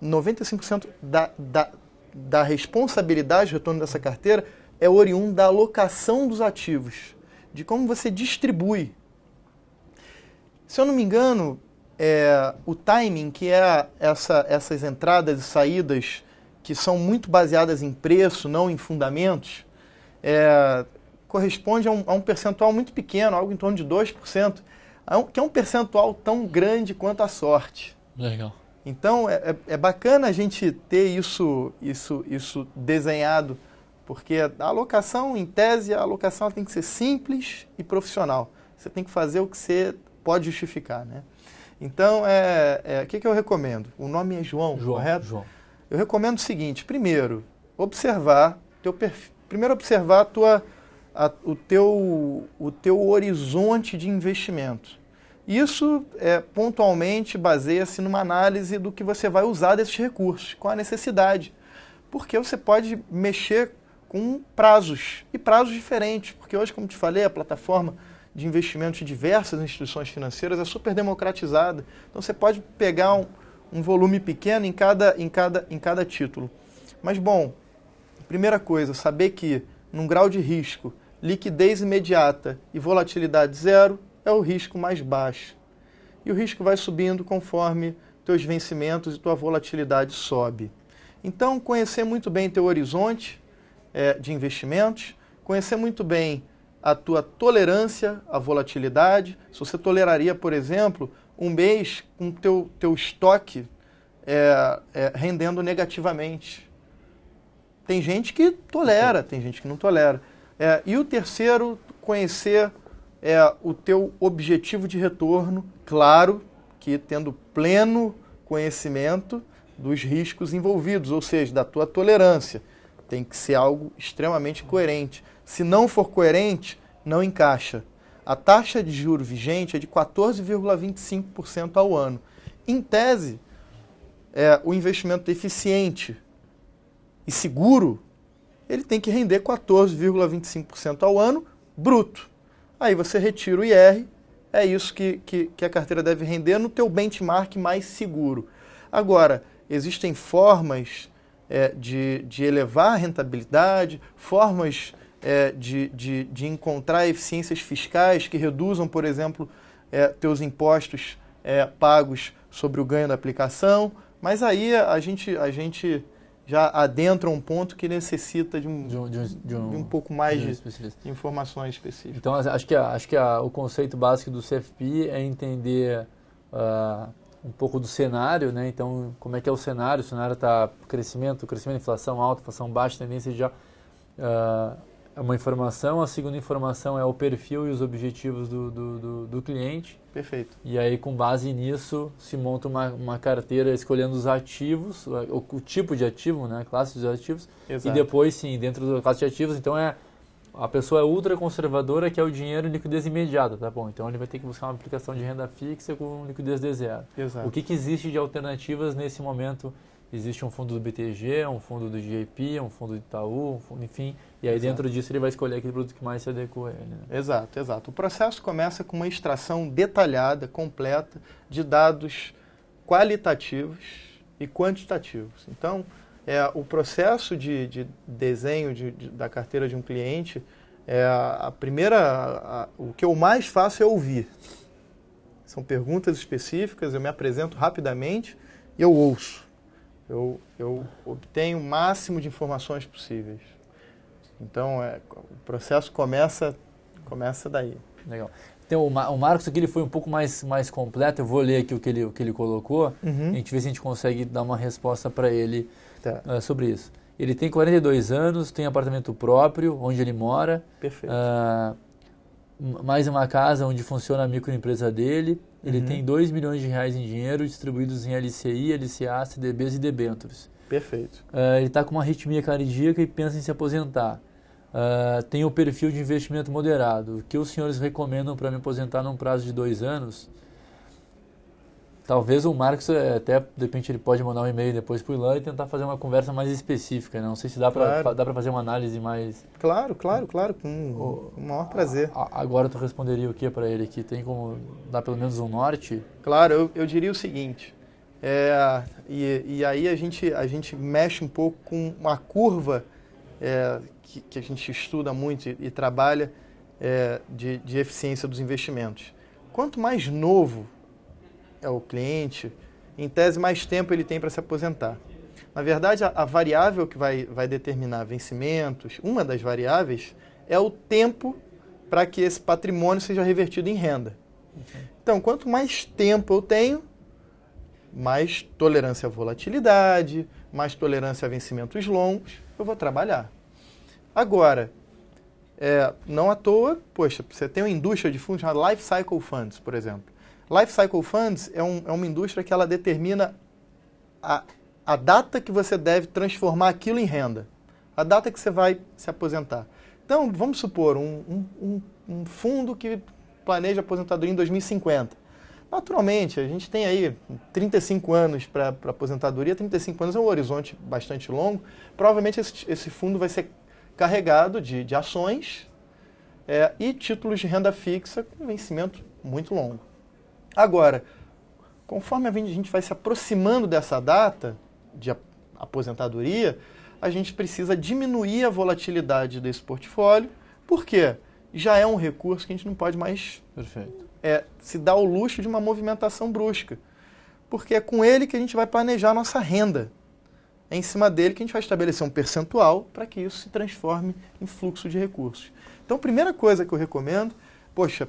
95% da responsabilidade do retorno dessa carteira é oriundo da alocação dos ativos, de como você distribui. Se eu não me engano, o timing, que essas entradas e saídas que são muito baseadas em preço, não em fundamentos, corresponde a um percentual muito pequeno, algo em torno de 2%, que é um percentual tão grande quanto a sorte.
Legal.
Então, é bacana a gente ter isso desenhado, porque a alocação, em tese, a alocação tem que ser simples e profissional. Você tem que fazer o que você pode justificar, né? Então, o que eu recomendo? O nome é João, correto?
João.
Eu recomendo o seguinte: primeiro, observar teu perfil. Primeiro, observar o teu horizonte de investimento. Isso, pontualmente, baseia-se numa análise do que você vai usar desses recursos, com a necessidade. Porque você pode mexer com prazos, e prazos diferentes. Porque hoje, como te falei, a plataforma de investimentos de diversas instituições financeiras é super democratizada. Então, você pode pegar um volume pequeno em cada título. Mas, bom, primeira coisa, saber que, num grau de risco, liquidez imediata e volatilidade zero, é o risco mais baixo. E o risco vai subindo conforme teus vencimentos e tua volatilidade sobe. Então, conhecer muito bem teu horizonte de investimentos, conhecer muito bem a tua tolerância à volatilidade. Se você toleraria, por exemplo, um mês com teu estoque rendendo negativamente. Tem gente que tolera, tem gente que não tolera. E o terceiro, conhecer o teu objetivo de retorno, claro que tendo pleno conhecimento dos riscos envolvidos, ou seja, da tua tolerância. Tem que ser algo extremamente coerente. Se não for coerente, não encaixa. A taxa de juros vigente é de 14,25% ao ano. Em tese, o investimento eficiente e seguro, ele tem que render 14,25% ao ano bruto. Aí você retira o IR, é isso que a carteira deve render no teu benchmark mais seguro. Agora, existem formas de elevar a rentabilidade, formas de encontrar eficiências fiscais que reduzam, por exemplo, teus impostos pagos sobre o ganho da aplicação, mas aí a gente já adentra um ponto que necessita de um pouco mais de informações específicas.
Então, acho que o conceito básico do CFP é entender um pouco do cenário, né? Então, como é que é o cenário? O cenário está crescimento, inflação alta, inflação baixa, tendência já é uma informação. A segunda informação é o perfil e os objetivos do cliente.
Perfeito.
E aí, com base nisso, se monta uma carteira escolhendo os ativos, o tipo de ativo, né? A classe de ativos.
Exato.
E depois, sim, dentro da classe de ativos, então a pessoa é ultra conservadora, que é o dinheiro em liquidez imediata, tá bom? Então ele vai ter que buscar uma aplicação de renda fixa com liquidez de zero.
Exato.
O que existe de alternativas nesse momento? Existe um fundo do BTG, um fundo do GIP, um fundo do Itaú, enfim, e aí dentro disso ele vai escolher aquele produto que mais se adequa a ele. Né?
Exato. O processo começa com uma extração detalhada, completa, de dados qualitativos e quantitativos. Então, o processo de desenho da carteira de um cliente, o que eu mais faço é ouvir. São perguntas específicas, eu me apresento rapidamente e eu ouço. Eu obtenho o máximo de informações possíveis. Então, o processo começa daí.
Legal. Então, o Marcos aqui ele foi um pouco mais completo. Eu vou ler aqui o que ele colocou.
Uhum.
A gente vê se a gente consegue dar uma resposta para ele
Tá.
sobre isso. Ele tem 42 anos, tem apartamento próprio, onde ele mora.
Perfeito.
Mais uma casa onde funciona a microempresa dele. Ele tem 2 milhões de reais em dinheiro distribuídos em LCI, LCA, CDBs e debêntures.
Perfeito.
Ele está com uma arritmia cardíaca e pensa em se aposentar. Tem o perfil de investimento moderado. O que os senhores recomendam para me aposentar num prazo de 2 anos? Talvez o Marcos, até de repente, ele pode mandar um e-mail depois para o Ilan e tentar fazer uma conversa mais específica. Né? Não sei se dá para fazer uma análise mais...
Claro, com o maior prazer.
Agora tu responderia o que para ele aqui? Tem como dar pelo menos um norte?
Claro, eu diria o seguinte, e aí a gente mexe um pouco com uma curva que a gente estuda muito e trabalha de eficiência dos investimentos. Quanto mais novo é o cliente, em tese mais tempo ele tem para se aposentar. Na verdade, a variável que vai determinar vencimentos, uma das variáveis, é o tempo para que esse patrimônio seja revertido em renda. Então, quanto mais tempo eu tenho, mais tolerância à volatilidade, mais tolerância a vencimentos longos, eu vou trabalhar. Agora, não à toa, poxa, você tem uma indústria de fundos chamada Life Cycle Funds, por exemplo. Life Cycle Funds é uma indústria que ela determina a data que você deve transformar aquilo em renda, a data que você vai se aposentar. Então, vamos supor, um fundo que planeja aposentadoria em 2050. Naturalmente, a gente tem aí 35 anos para aposentadoria, 35 anos é um horizonte bastante longo. Provavelmente esse fundo vai ser carregado de ações e títulos de renda fixa com vencimento muito longo. Agora, conforme a gente vai se aproximando dessa data de aposentadoria, a gente precisa diminuir a volatilidade desse portfólio, porque já é um recurso que a gente não pode mais se dar o luxo de uma movimentação brusca. Porque é com ele que a gente vai planejar a nossa renda. É em cima dele que a gente vai estabelecer um percentual para que isso se transforme em fluxo de recursos. Então, a primeira coisa que eu recomendo, poxa,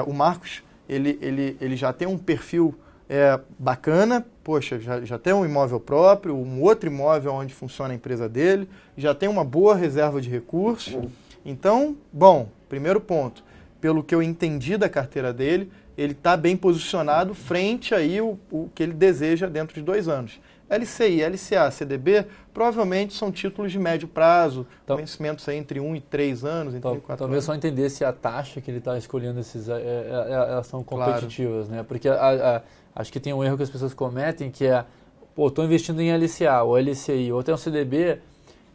o Marcos, ele já tem um perfil bacana, poxa, já tem um imóvel próprio, um outro imóvel onde funciona a empresa dele, já tem uma boa reserva de recursos. Então, bom, primeiro ponto, pelo que eu entendi da carteira dele, ele está bem posicionado frente aí o que ele deseja dentro de 2 anos. LCI, LCA, CDB, provavelmente são títulos de médio prazo, então, vencimentos aí entre 1 e 3 anos, entre 4
talvez
anos.
Só entender se a taxa que ele está escolhendo elas são competitivas,
claro.
Né? Porque acho que tem um erro que as pessoas cometem, que estou investindo em LCA ou LCI, ou tem um CDB,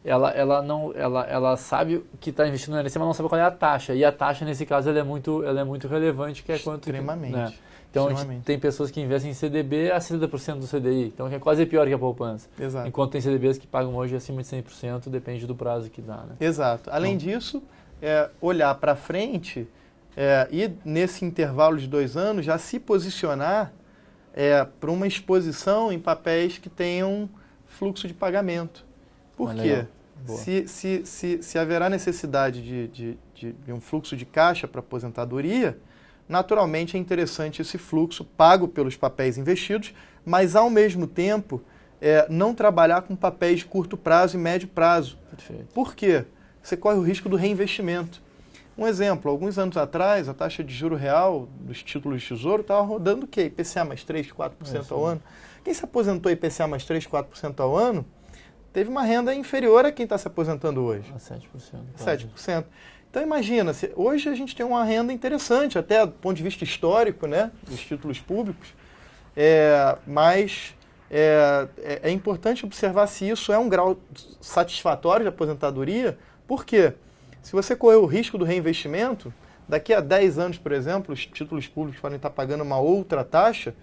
ela sabe que está investindo no LCA, mas não sabe qual é a taxa. E a taxa, nesse caso, ela é muito relevante, que é quanto...
Extremamente.
Né? Então, tem pessoas que investem em CDB a 60% do CDI, então é quase pior que a poupança.
Exato.
Enquanto tem CDBs que pagam hoje acima de 100%, depende do prazo que dá. Né?
Exato. Além disso, olhar para frente e nesse intervalo de 2 anos já se posicionar para uma exposição em papéis que tenham fluxo de pagamento. Por quê? Se haverá necessidade de um fluxo de caixa para aposentadoria, naturalmente é interessante esse fluxo pago pelos papéis investidos, mas ao mesmo tempo não trabalhar com papéis de curto prazo e médio prazo.
Perfeito.
Por quê? Você corre o risco do reinvestimento. Um exemplo, alguns anos atrás, a taxa de juro real dos títulos de tesouro estava rodando o quê? IPCA mais 3%, 4% ao ano. Quem se aposentou IPCA mais 3%, 4% ao ano, teve uma renda inferior a quem está se aposentando hoje.
A 7%.
7%. Então imagina, hoje a gente tem uma renda interessante, até do ponto de vista histórico, né, dos títulos públicos, mas é importante observar se isso é um grau satisfatório de aposentadoria, porque se você correr o risco do reinvestimento, daqui a 10 anos, por exemplo, os títulos públicos podem estar pagando uma outra taxa,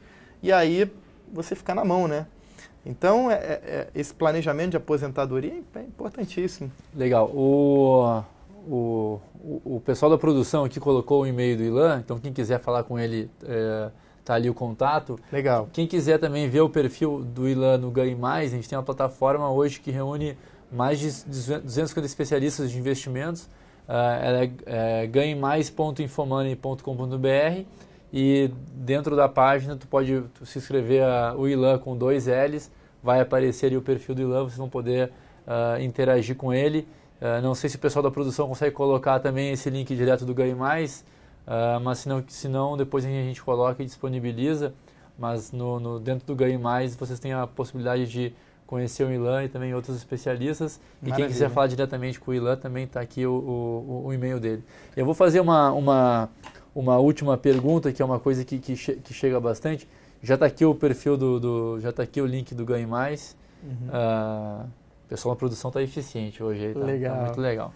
e aí você fica na mão, né? Então, esse planejamento de aposentadoria é importantíssimo.
Legal. O pessoal da produção aqui colocou o e-mail do Ilan, então quem quiser falar com ele tá ali o contato.
Legal.
Quem quiser também ver o perfil do Ilan no Ganhe Mais, a gente tem uma plataforma hoje que reúne mais de 250 especialistas de investimentos. Ela é ganhemais.infomoney.com.br e dentro da página tu pode se inscrever o Ilan com 2 L's, vai aparecer ali o perfil do Ilan, vocês vão poder interagir com ele. Não sei se o pessoal da produção consegue colocar também esse link direto do Ganhe Mais, mas se não, depois a gente coloca e disponibiliza. Mas dentro do Ganhe Mais vocês têm a possibilidade de conhecer o Ilan e também outros especialistas. Maravilha. E quem quiser falar diretamente com o Ilan, também está aqui o e-mail dele. Eu vou fazer uma última pergunta, que é uma coisa que chega bastante. Já está aqui o perfil já está aqui o link do Ganhe Mais. O pessoal da produção está eficiente hoje. Tá?
Legal.
Tá muito legal.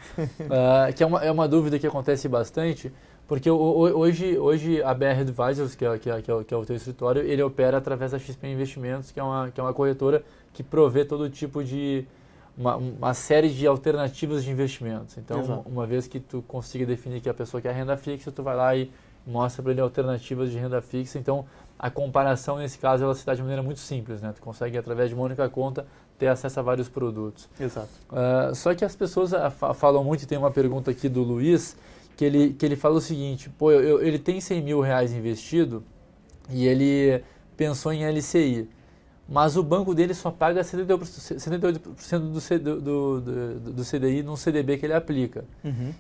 Que é uma dúvida que acontece bastante, porque hoje a BR Advisors, que é o teu escritório, ele opera através da XP Investimentos, que é uma corretora que provê todo tipo de uma série de alternativas de investimentos. Então, uma vez que tu consiga definir que a pessoa quer renda fixa, tu vai lá e mostra para ele alternativas de renda fixa. Então, a comparação nesse caso ela se dá de maneira muito simples, né? Tu consegue, através de uma única conta, ter acesso a vários produtos.
Exato.
Só que as pessoas falam muito, e tem uma pergunta aqui do Luiz, que ele fala o seguinte: pô, ele tem 100 mil reais investido e ele pensou em LCI, mas o banco dele só paga 78% do CDI num CDB que ele aplica.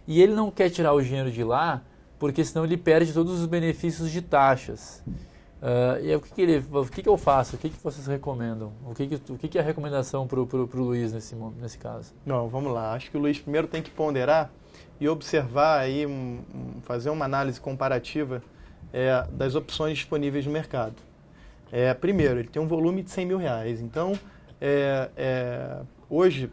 E ele não quer tirar o dinheiro de lá, porque senão ele perde todos os benefícios de taxas. E aí, o que eu faço? O que vocês recomendam? O que é a recomendação para o Luiz nesse caso?
Não, vamos lá. Acho que o Luiz primeiro tem que ponderar e observar aí, fazer uma análise comparativa das opções disponíveis no mercado. Primeiro, ele tem um volume de 100 mil reais. Então, hoje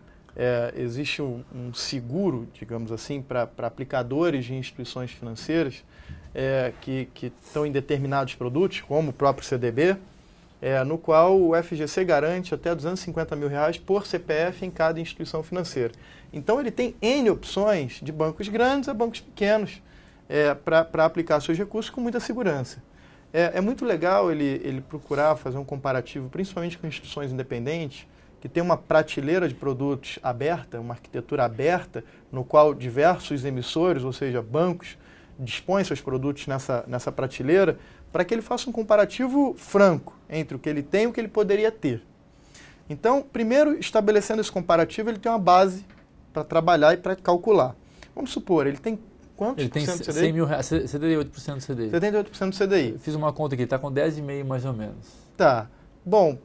existe um seguro, digamos assim, para aplicadores de instituições financeiras que estão em determinados produtos, como o próprio CDB, no qual o FGC garante até 250 mil reais por CPF em cada instituição financeira. Então, ele tem N opções de bancos grandes a bancos pequenos para aplicar seus recursos com muita segurança. É muito legal ele procurar fazer um comparativo, principalmente com instituições independentes, que tem uma prateleira de produtos aberta, uma arquitetura aberta, no qual diversos emissores, ou seja, bancos, dispõem seus produtos nessa prateleira, para que ele faça um comparativo franco entre o que ele tem e o que ele poderia ter. Então, primeiro, estabelecendo esse comparativo, ele tem uma base para trabalhar e para calcular. Vamos supor, ele tem quantos
ele tem
por cento do CDI?
100 mil reais, 78% do CDI.
78% do CDI.
Eu fiz uma conta aqui, está com 10,5 mais ou menos.
Tá. Bom,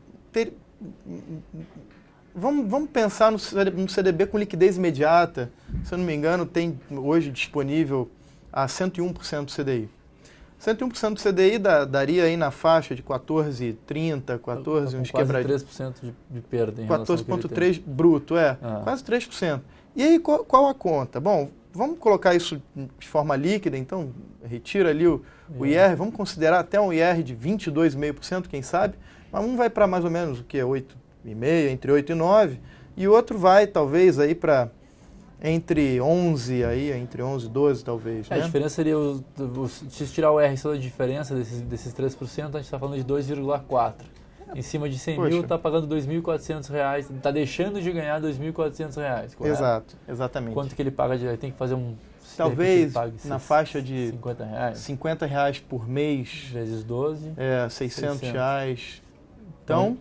vamos pensar no CDB com liquidez imediata. Se eu não me engano, tem hoje disponível a 101% do CDI. 101% do CDI daria aí na faixa de 14,30, 14, uns quebradinhos.
3% de perda em relação ao que ele tem.
14,3 bruto, quase 3%. E aí, qual a conta? Bom, vamos colocar isso de forma líquida, então retira ali o IR, vamos considerar até um IR de 22,5%, quem sabe, mas um vai para mais ou menos o que? 8,5%, entre 8 e 9%, e o outro vai talvez aí para entre 11 e 12 talvez.
A diferença seria, se tirar o R só da diferença desses 3%, a gente está falando de 2,4%. Em cima de 100 mil, está pagando R$2.400, está deixando de ganhar R$2.400, correto?
Exato, exatamente.
Quanto que ele paga tem que fazer
talvez na faixa de
R$50
por mês.
Vezes 12.
R$600. Então,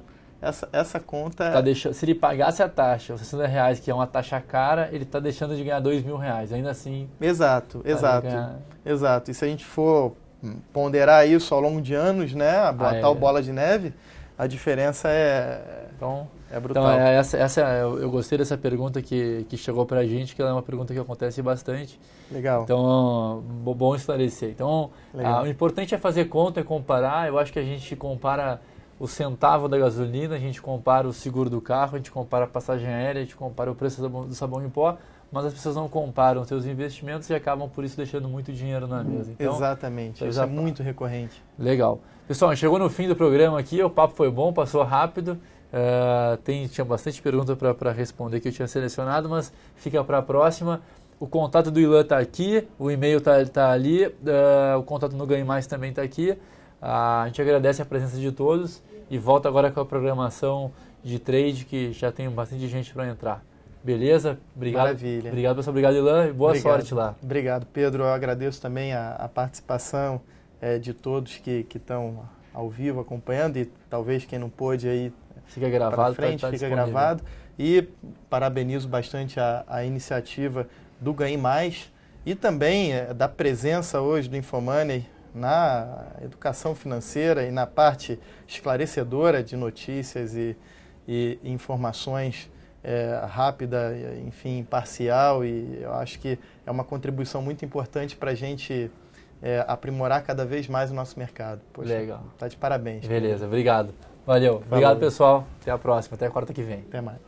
essa conta...
Se ele pagasse a taxa, os R$60, que é uma taxa cara, ele está deixando de ganhar R$2.000. Ainda assim...
Exato. E se a gente for ponderar isso ao longo de anos, né, botar o bola de neve, a diferença é brutal.
Então, eu gostei dessa pergunta que chegou para a gente, que ela é uma pergunta que acontece bastante.
Legal.
Então, bom esclarecer. Então, o importante é fazer conta, é comparar. Eu acho que a gente compara o centavo da gasolina, a gente compara o seguro do carro, a gente compara a passagem aérea, a gente compara o preço do sabão em pó, mas as pessoas não comparam seus investimentos e acabam, por isso, deixando muito dinheiro na mesa. Então,
exatamente, isso é muito recorrente.
Legal. Pessoal, chegou no fim do programa aqui, o papo foi bom, passou rápido. Tinha bastante pergunta para responder que eu tinha selecionado, mas fica para a próxima. O contato do Ilan está aqui, o e-mail está ali, o contato no Ganhe Mais também está aqui. A gente agradece a presença de todos e volta agora com a programação de trade, que já tem bastante gente para entrar. Beleza? Obrigado.
Maravilha.
Obrigado, pessoal. Obrigado, Ilan. E boa sorte lá.
Obrigado, Pedro. Eu agradeço também a participação de todos que estão ao vivo acompanhando e talvez quem não pôde aí
fica gravado,
frente, fica gravado. E parabenizo bastante a iniciativa do Ganhe Mais e também da presença hoje do InfoMoney na educação financeira e na parte esclarecedora de notícias e informações rápida, enfim, imparcial, e eu acho que é uma contribuição muito importante para a gente aprimorar cada vez mais o nosso mercado. Poxa,
legal.
Tá de parabéns.
Beleza, obrigado. Valeu. Obrigado, pessoal. Até a próxima, até a quarta que vem.
Até mais.